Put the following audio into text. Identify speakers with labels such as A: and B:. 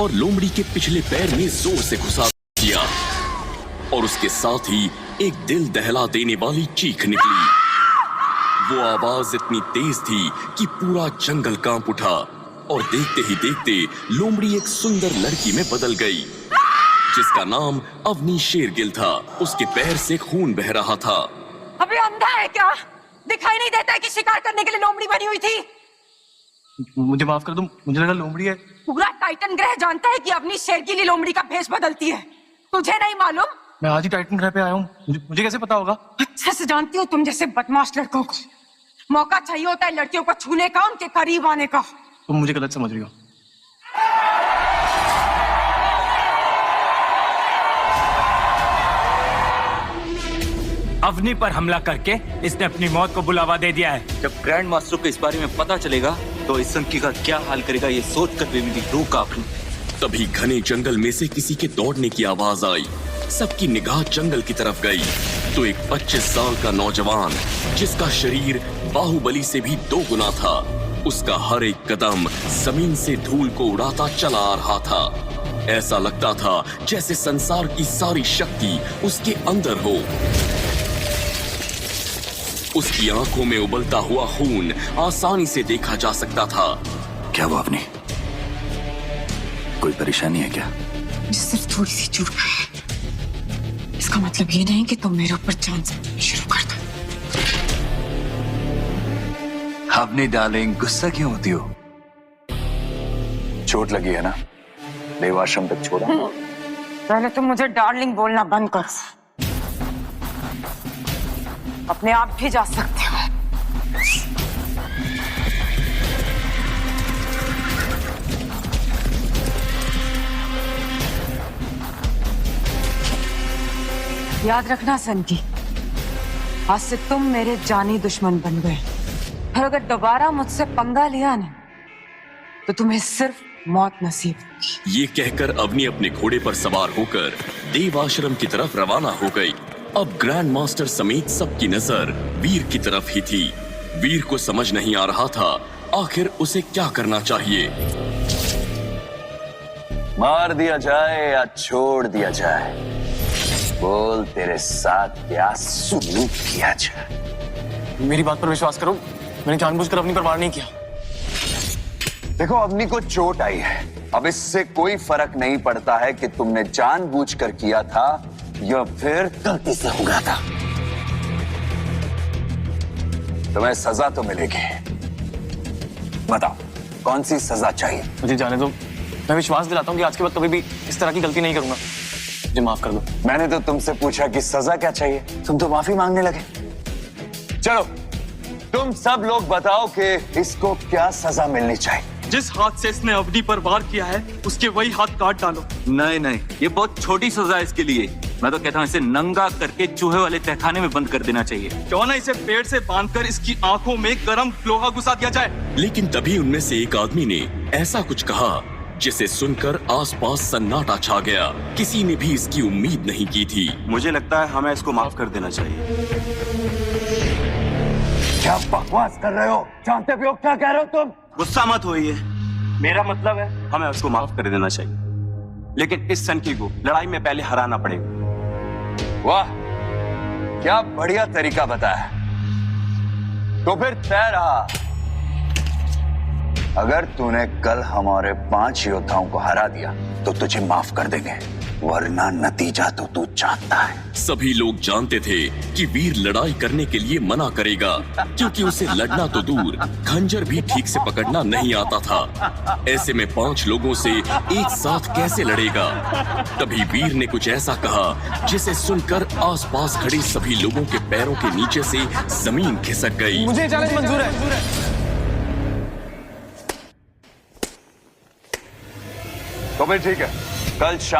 A: और लोमड़ी के पिछले पैर में जोर से घुसा दिया और उसके साथ ही एक दिल दहला देने वाली चीख निकली। वो आवाज इतनी तेज थी कि पूरा जंगल कांप उठा और देखते ही देखते लोमड़ी एक सुंदर लड़की में बदल गई जिसका नाम अवनी शेरगिल था। उसके पैर से खून बह रहा था।
B: अबे अंधा है क्या? दिखाई नहीं देता है कि शिकार करने के लिए लोमड़ी बनी हुई थी?
C: मुझे माफ कर दो, मुझे लगा लोमड़ी है।
B: पूरा टाइटन ग्रह जानता है कि अवनी शेरगिल लोमड़ी का भेष बदलती है। तुझे नहीं मालूम?
C: मैं आज ही टाइटन ग्रह पे आया हूँ, मुझे कैसे पता होगा?
B: अच्छे से जानती हूँ तुम जैसे बदमाश लड़कों को मौका चाहिए होता है लड़कियों को छूने का, उनके करीब आने का।
C: तुम मुझे गलत समझ रही हो।
D: अवनी पर हमला करके इसने अपनी मौत को बुलावा दे दिया है।
E: जब ग्रैंड मास्टर को इस बारे में पता चलेगा तो इस संकी का क्या हाल करेगा, ये सोचकर भी मेरी रूह कांप रही।
A: तभी घने जंगल में से किसी के दौड़ने की आवाज आई। सबकी निगाह जंगल की तरफ गई तो एक 25 साल का नौजवान जिसका शरीर बाहुबली से भी 2 गुना था, उसका हर एक कदम जमीन से धूल को उड़ाता चला आ रहा था। ऐसा लगता था जैसे संसार की सारी शक्ति उसके अंदर हो। उसकी आंखों में उबलता हुआ खून आसानी से देखा जा सकता था।
F: क्या हुआ अवनी? कोई परेशानी है क्या?
B: सिर्फ थोड़ी सी चूक है। इसका मतलब ये नहीं कि तुम मेरे ऊपर जान से शुरू कर दो।
F: अवनी डार्लिंग, गुस्सा क्यों होती हो? चोट लगी है ना? देवाश्रम तक छोड़ा।
B: पहले तुम मुझे डार्लिंग बोलना बंद कर। अपने आप भी जा सकते हो। याद रखना सनकी, आज से तुम मेरे जानी दुश्मन बन गए और अगर दोबारा मुझसे पंगा लिया ना तो तुम्हें सिर्फ मौत नसीब होगी।
A: ये कहकर अवनी अपने घोड़े पर सवार होकर देव आश्रम की तरफ रवाना हो गई। अब ग्रैंड मास्टर समेत सबकी नजर वीर की तरफ ही थी। वीर को समझ नहीं आ रहा था आखिर उसे क्या करना चाहिए।
F: मार दिया जाए या छोड़ दिया जाए? बोल, तेरे साथ क्या सुलूक किया जाए?
C: मेरी बात पर विश्वास करो, मैंने जानबूझकर अवनी पर वार नहीं किया।
F: देखो, अवनी को चोट आई है। अब इससे कोई फर्क नहीं पड़ता है कि तुमने जानबूझकर किया था या फिर गलती से हो गया था। तुम्हें सजा तो मिलेगी। बताओ, कौन सी सजा चाहिए?
C: मुझे जाने दो, मैं विश्वास दिलाता हूँ कि आज के बाद कभी भी इस तरह की गलती नहीं करूंगा। मुझे माफ कर दो।
F: मैंने तो तुमसे पूछा कि सजा क्या चाहिए, तुम तो माफी मांगने लगे। चलो, तुम सब लोग बताओ कि इसको क्या सजा मिलनी चाहिए।
C: जिस हाथ से इसने अवनी पर वार किया है उसके वही हाथ काट डालो।
E: नहीं नहीं, ये बहुत छोटी सजा है इसके लिए। मैं तो कहता हूँ इसे नंगा करके चूहे वाले तहखाने में बंद कर देना चाहिए।
C: क्यों ना इसे पेड़ से बांधकर इसकी आंखों में गरम लोहा घुसा दिया जाए।
A: लेकिन तभी उनमें से एक आदमी ने ऐसा कुछ कहा जिसे सुनकर आसपास सन्नाटा छा गया। किसी ने भी इसकी उम्मीद नहीं की थी।
G: मुझे लगता है हमें इसको माफ कर देना चाहिए।
F: क्या बकवास कर रहे हो? जानते भी हो क्या कह रहे हो तुम?
G: गुस्सा मत होइए, मेरा मतलब है हमें उसको माफ कर देना चाहिए, लेकिन इस सनकी को लड़ाई में पहले हराना पड़ेगा।
F: वाह, क्या बढ़िया तरीका बताया। तो फिर तय रहा, अगर तूने कल हमारे 5 योद्धाओं को हरा दिया तो तुझे माफ कर देंगे, वरना नतीजा तो तू जानता है।
A: सभी लोग जानते थे कि वीर लड़ाई करने के लिए मना करेगा क्योंकि उसे लड़ना तो दूर, खंजर भी ठीक से पकड़ना नहीं आता था। ऐसे में 5 लोगों से एक साथ कैसे लड़ेगा? तभी वीर ने कुछ ऐसा कहा जिसे सुनकर आसपास खड़े सभी लोगों के पैरों के नीचे से जमीन खिसक गई।
C: मुझे चैलेंज मंजूर है।
F: तो फिर ठीक है, कल शाम